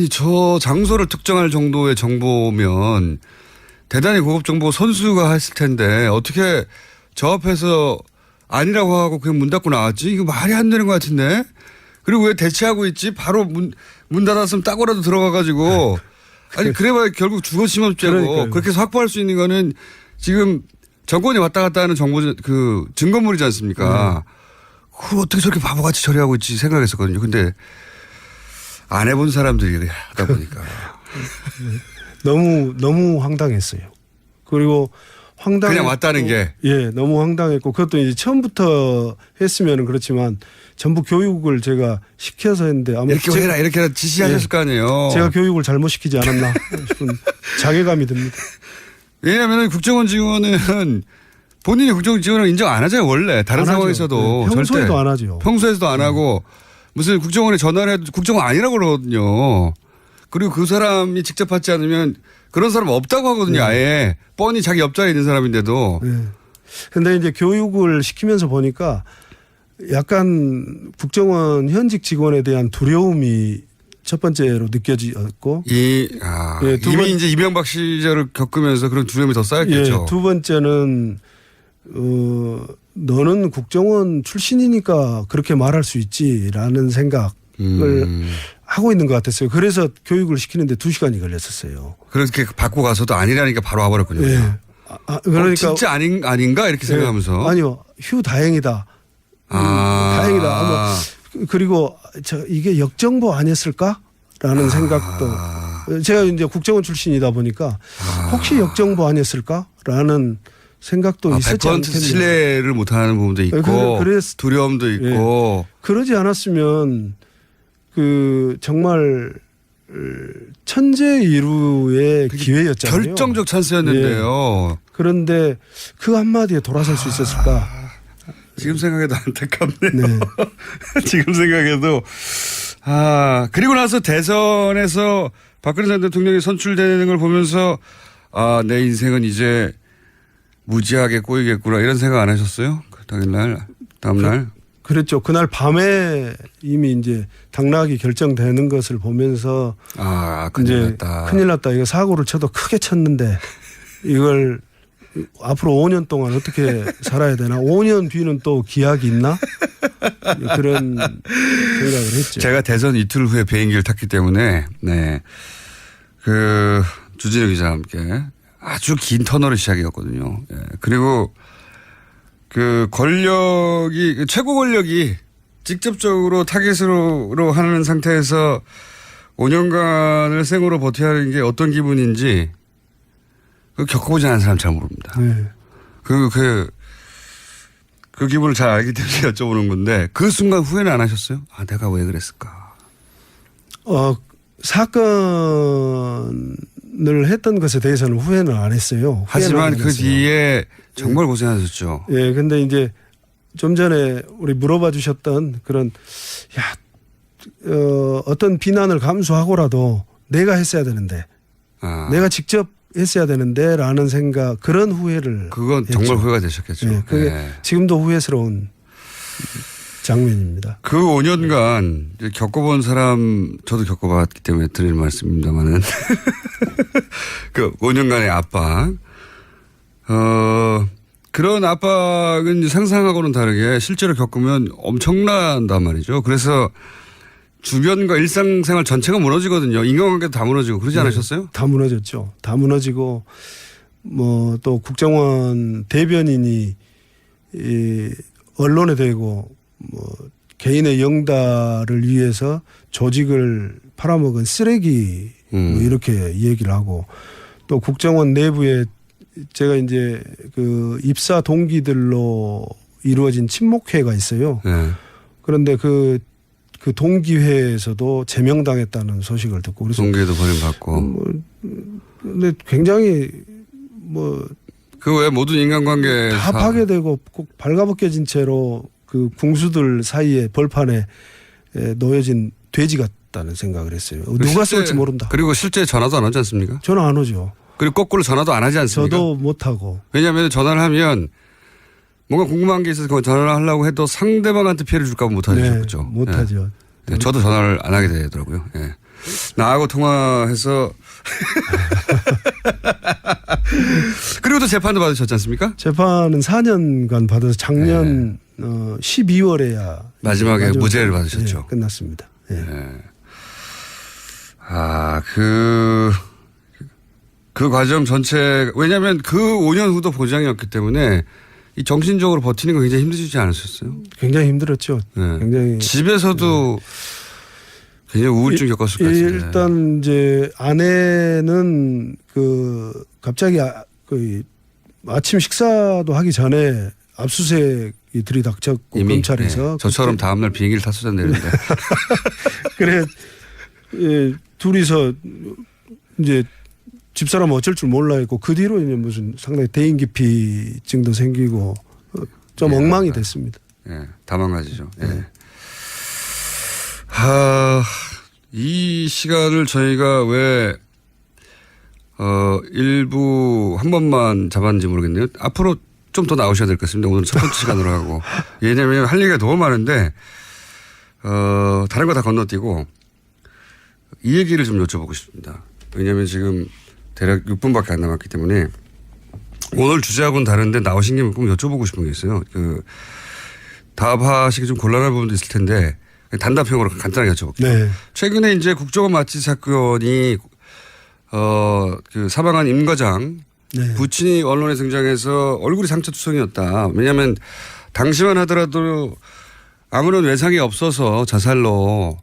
저 장소를 특정할 정도의 정보면 대단히 고급 정보 선수가 했을 텐데 어떻게 저 앞에서 아니라고 하고 그냥 문 닫고 나왔지? 이거 말이 안 되는 것 같은데? 그리고 왜 대치하고 있지? 바로 문 닫았으면 따고라도 들어가가지고 아니 그래봐야 결국 주거침입죄고 그렇게 해서 확보할 수 있는 거는 지금 정권이 왔다 갔다 하는 그 증거물이지 않습니까? 그걸 어떻게 저렇게 바보같이 처리하고 있지 생각했었거든요. 근데 안 해본 사람들이 하다 보니까 너무 황당했어요. 그리고 그냥 왔다는 게 너무 황당했고 그것도 이제 처음부터 했으면 그렇지만 전부 교육을 제가 시켜서 했는데 아마 이렇게 해라 이렇게 해라 지시하셨을 거 아니에요. 제가 교육을 잘못 시키지 않았나 싶은 자괴감이 듭니다. 왜냐하면 국정원 직원은 본인이 국정 지원을 인정 안 하잖아요, 원래. 다른 안 하죠. 상황에서도. 네, 평소에도 절대. 안 하죠. 평소에도 안 하고 무슨 국정원에 전화를 해도 국정원 아니라고 그러거든요. 그리고 그 사람이 직접 받지 않으면 그런 사람 없다고 하거든요, 네. 아예. 뻔히 자기 옆자리에 있는 사람인데도. 네. 근데 이제 교육을 시키면서 보니까 약간 국정원 현직 직원에 대한 두려움이 첫 번째로 느껴졌고. 예, 이미 이제 이명박 시절을 겪으면서 그런 두려움이 더 쌓였겠죠. 예, 두 번째는, 너는 국정원 출신이니까 그렇게 말할 수 있지라는 생각을 하고 있는 것 같았어요. 그래서 교육을 시키는데 2시간이 걸렸었어요. 그렇게 받고 가서도 아니라니까 바로 와버렸군요. 예. 그러니까. 진짜 아닌가? 이렇게 생각하면서. 아니요. 휴, 다행이다. 다행이다. 그리고 이게 역정보 아니었을까라는 생각도. 제가 이제 국정원 출신이다 보니까 혹시 역정보 아니었을까라는 생각도 있었지 100% 않겠냐. 신뢰를 못하는 부분도 있고 두려움도 있고. 그러지 않았으면 정말 천재이루의 기회였잖아요. 결정적 찬스였는데요. 예. 그런데 그 한마디에 돌아설 수 있었을까? 지금 생각해도 안타깝네요. 네. 지금 생각해도. 그리고 나서 대선에서 박근혜 전 대통령이 선출되는 걸 보면서 내 인생은 이제 무지하게 꼬이겠구나 이런 생각 안 하셨어요? 당일날, 다음날? 그랬죠. 그날 밤에 이미 이제 당락이 결정되는 것을 보면서 큰일 났다. 큰일 났다. 이거 사고를 쳐도 크게 쳤는데 이걸 앞으로 5년 동안 어떻게 살아야 되나? 5년 뒤는 또 기약이 있나? 그런 생각을 했죠. 제가 대선 이틀 후에 비행기를 탔기 때문에 주진우 기자와 함께 아주 긴 터널의 시작이었거든요. 예. 그리고 최고 권력이 직접적으로 타겟으로 하는 상태에서 5년간을 생으로 버텨야 하는 게 어떤 기분인지 겪어보지 않은 사람 잘 모릅니다. 네. 그 기분을 잘 알기 때문에 여쭤보는 건데 그 순간 후회는 안 하셨어요? 내가 왜 그랬을까? 사건을 했던 것에 대해서는 후회는 안 했어요. 하지만 그 뒤에 정말 고생하셨죠. 예, 근데 이제 좀 전에 우리 물어봐 주셨던 그런, 어떤 비난을 감수하고라도 내가 했어야 되는데, 내가 직접 했어야 되는데 라는 생각, 그런 후회를. 그건 했죠. 정말 후회가 되셨겠죠. 예, 그게 지금도 후회스러운 장면입니다. 그 5년간 겪어본 사람, 저도 겪어봤기 때문에 드릴 말씀입니다만은 그 5년간의 압박, 그런 압박은 상상하고는 다르게 실제로 겪으면 엄청난단 말이죠. 그래서 주변과 일상생활 전체가 무너지거든요. 인간관계도 다 무너지고 그러지 않으셨어요? 다 무너졌죠. 다 무너지고 또 국정원 대변인이 언론에 대고 개인의 영달을 위해서 조직을 팔아먹은 쓰레기 이렇게 얘기를 하고 또 국정원 내부에 제가 이제 입사 동기들로 이루어진 친목회가 있어요. 그런데 그 동기회에서도 제명당했다는 소식을 듣고 그래서 동기회도 버림받고. 근데 굉장히 그 외 모든 인간관계 다 파괴되고 꼭 발가벗겨진 채로 그 궁수들 사이에 벌판에 놓여진 돼지 같다는 생각을 했어요. 누가 쏠지 모른다. 그리고 실제 전화도 안 오지 않습니까? 전화 안 오죠. 그리고 거꾸로 전화도 안 하지 않습니까? 저도 못하고. 왜냐하면 전화를 하면 뭔가 궁금한 게 있어서 전화를 하려고 해도 상대방한테 피해를 줄까 봐 못하죠. 못하죠. 네, 저도 전화를 안 하게 되더라고요. 네. 나하고 통화해서 그리고 또 재판도 받으셨지 않습니까? 재판은 4년간 받아서 작년 12월에야 마지막에 무죄를 받으셨죠. 끝났습니다. 그 과정 전체, 왜냐하면 그 5년 후도 보장이었기 때문에 이 정신적으로 버티는 거 굉장히 힘드시지 않으셨어요? 굉장히 힘들었죠. 굉장히. 집에서도 굉장히 우울증 겪었을 것 같은데. 일단 이제 아내는 갑자기 아침 식사도 하기 전에 압수수색이 들이닥쳤고 이미, 검찰에서. 저처럼 다음날 비행기를 탔어야 되는데. 그래 둘이서 이제 집사람은 어쩔 줄 몰라 했고 그 뒤로 이제 무슨 상당히 대인기피증도 생기고 좀 엉망이 됐습니다. 예, 다 망가지죠. 예. 네. 이 시간을 저희가 왜 일부 한 번만 잡았는지 모르겠네요. 앞으로 좀 더 나오셔야 될 것 같습니다. 오늘 첫 번째 시간으로 하고. 왜냐하면 할 얘기가 너무 많은데 다른 거 다 건너뛰고 이 얘기를 좀 여쭤보고 싶습니다. 왜냐하면 지금 대략 6분밖에 안 남았기 때문에 오늘 주제하고는 다른데 나오신 김에 꼭 여쭤보고 싶은 게 있어요. 답하시기 좀 곤란한 부분도 있을 텐데 단답형으로 간단하게 여쭤볼게요. 네. 최근에 이제 국정원 마취 사건이 그 사망한 임 과장 네. 부친이 언론에 등장해서 얼굴이 상처투성이었다. 왜냐하면 당시만 하더라도 아무런 외상이 없어서 자살로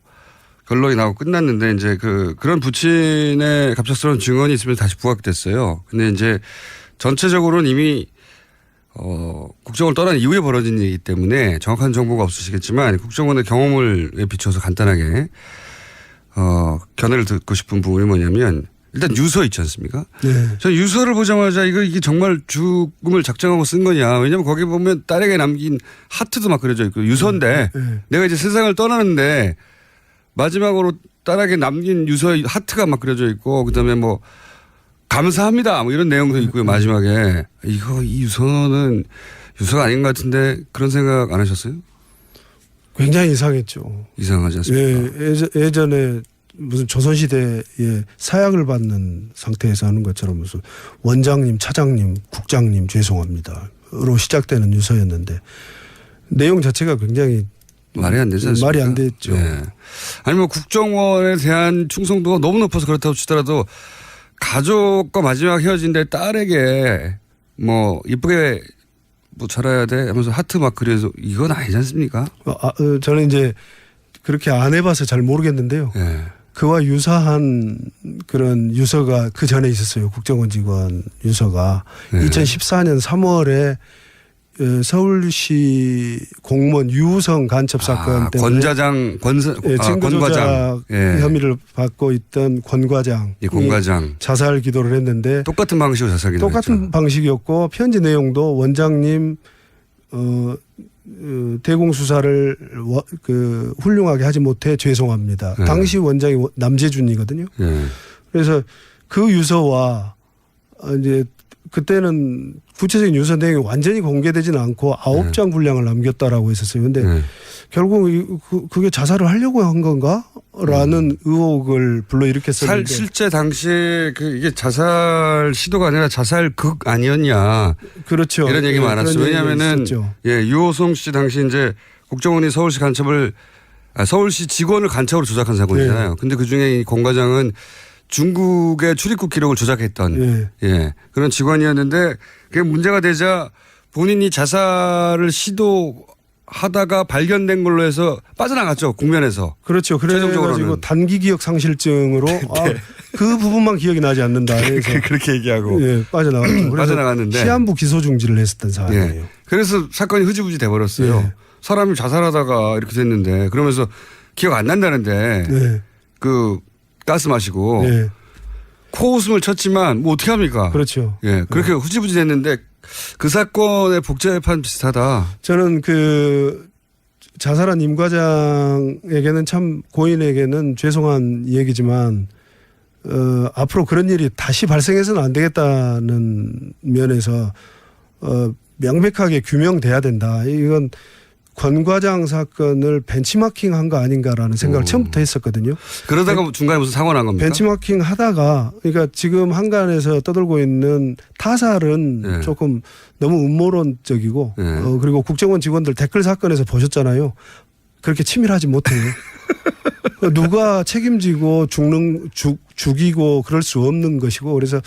결론이 나고 끝났는데 이제 그런 부친의 갑작스러운 증언이 있으면서 다시 부각됐어요. 근데 이제 전체적으로는 이미 국정원을 떠난 이후에 벌어진 일이기 때문에 정확한 정보가 없으시겠지만 국정원의 경험을 비춰서 간단하게 견해를 듣고 싶은 부분이 뭐냐면 일단 유서 있지 않습니까? 네. 저는 유서를 보자마자 이게 정말 죽음을 작정하고 쓴 거냐. 왜냐하면 거기 보면 딸에게 남긴 하트도 막 그려져 있고 유서인데 내가 이제 세상을 떠나는데 마지막으로 딸에게 남긴 유서에 하트가 막 그려져 있고 그다음에 뭐 감사합니다 뭐 이런 내용도 있고요. 마지막에 이 유서는 유서가 아닌 것 같은데 그런 생각 안 하셨어요? 굉장히 이상했죠. 이상하지 않습니까? 예, 예전에 무슨 조선시대에 사약을 받는 상태에서 하는 것처럼 무슨 원장님, 차장님, 국장님 죄송합니다.로 시작되는 유서였는데 내용 자체가 굉장히 말이 안 되지 않습니까? 말이 안 됐죠. 네. 아니 뭐 국정원에 대한 충성도가 너무 높아서 그렇다고 치더라도 가족과 마지막 헤어진 데 딸에게 뭐 이쁘게 뭐 자라야 돼 하면서 하트 막 그려서 이건 아니지 않습니까? 저는 이제 그렇게 안 해봐서 잘 모르겠는데요. 네. 그와 유사한 그런 유서가 그 전에 있었어요. 국정원 직원 유서가. 네. 2014년 3월에 서울시 공무원 유우성 간첩 사건 때문에 증거 조작 혐의를 받고 있던 권 과장. 예, 권 과장. 자살 기도를 했는데 똑같은 방식으로 자살 기도를 똑같은 했죠. 방식이었고 편지 내용도 원장님 대공수사를 훌륭하게 하지 못해 죄송합니다. 네. 당시 원장이 남재준이거든요. 네. 그래서 그 유서와 이제 그때는 구체적인 유서 내용이 완전히 공개되지는 않고 9장 분량을 남겼다라고 했었어요. 근데 결국 그게 자살을 하려고 한 건가? 라는 의혹을 불러일으켰었는데. 실제 당시에 이게 자살 시도가 아니라 자살극 아니었냐. 그렇죠. 이런 얘기 많았어요. 왜냐하면은 유호성 씨 당시 이제 국정원이 서울시 간첩을 서울시 직원을 간첩으로 조작한 사건이잖아요. 근데 그 중에 이 권 과장은 중국의 출입국 기록을 조작했던 그런 직원이었는데 그게 문제가 되자 본인이 자살을 시도하다가 발견된 걸로 해서 빠져나갔죠. 국면에서. 그렇죠. 그래가지고 단기 기억 상실증으로 그 부분만 기억이 나지 않는다. 그렇게 얘기하고 빠져나갔죠. 빠져나갔는데 시한부 기소 중지를 했었던 사안이에요. 그래서 사건이 흐지부지 돼버렸어요. 사람이 자살하다가 이렇게 됐는데 그러면서 기억 안 난다는데 가스 마시고 코웃음을 쳤지만 뭐 어떻게 합니까? 그렇죠. 그렇게 흐지부지 됐는데 그 사건의 복제판 비슷하다. 저는 자살한 임 과장에게는 참 고인에게는 죄송한 얘기지만 앞으로 그런 일이 다시 발생해서는 안 되겠다는 면에서 명백하게 규명돼야 된다. 이건 권 과장 사건을 벤치마킹한 거 아닌가라는 생각을 처음부터 했었거든요. 그러다가 중간에 무슨 사고 난 겁니까? 벤치마킹 하다가 그러니까 지금 한간에서 떠돌고 있는 타살은 조금 너무 음모론적이고 그리고 국정원 직원들 댓글 사건에서 보셨잖아요. 그렇게 치밀하지 못해요. 누가 책임지고 죽이고 그럴 수 없는 것이고 그래서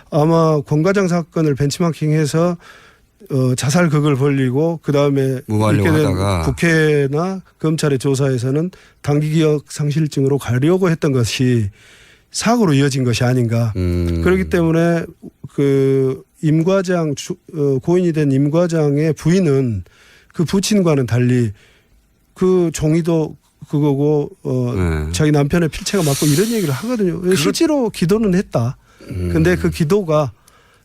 아마 권 과장 사건을 벤치마킹해서 자살극을 벌리고 그다음에 이렇게 된 국회나 검찰의 조사에서는 단기 기억 상실증으로 가려고 했던 것이 사고로 이어진 것이 아닌가. 그렇기 때문에 임 과장 고인이 된 임 과장의 부인은 그 부친과는 달리 그 종이도 그거고 자기 남편의 필체가 맞고 이런 얘기를 하거든요. 실제로 기도는 했다. 근데 그 기도가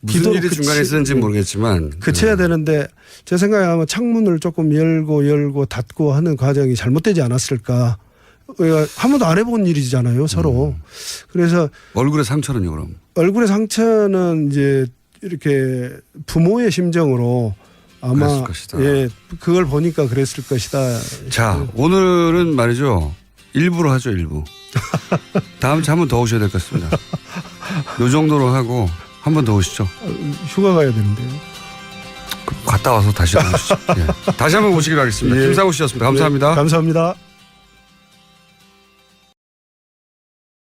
무슨 일이 중간에 있었는지 모르겠지만 그쳐야 되는데 제 생각에 아마 창문을 조금 열고 닫고 하는 과정이 잘못되지 않았을까. 한 번도 안 해본 일이잖아요, 서로. 그래서 얼굴에 상처는요, 그럼? 얼굴의 상처는 이제 이렇게 부모의 심정으로 아마 그랬을 것이다. 예, 그걸 보니까 그랬을 것이다. 자, 오늘은 말이죠. 일부로 하죠, 일부. 다음 주에 한 번 더 오셔야 될 것 같습니다. 요 정도로 하고 한 번 더 오시죠. 휴가 가야 되는데요. 갔다 와서 다시 오시죠. 예. 다시 한번 오시기로 하겠습니다. 예. 김상우 씨였습니다. 감사합니다. 네, 감사합니다.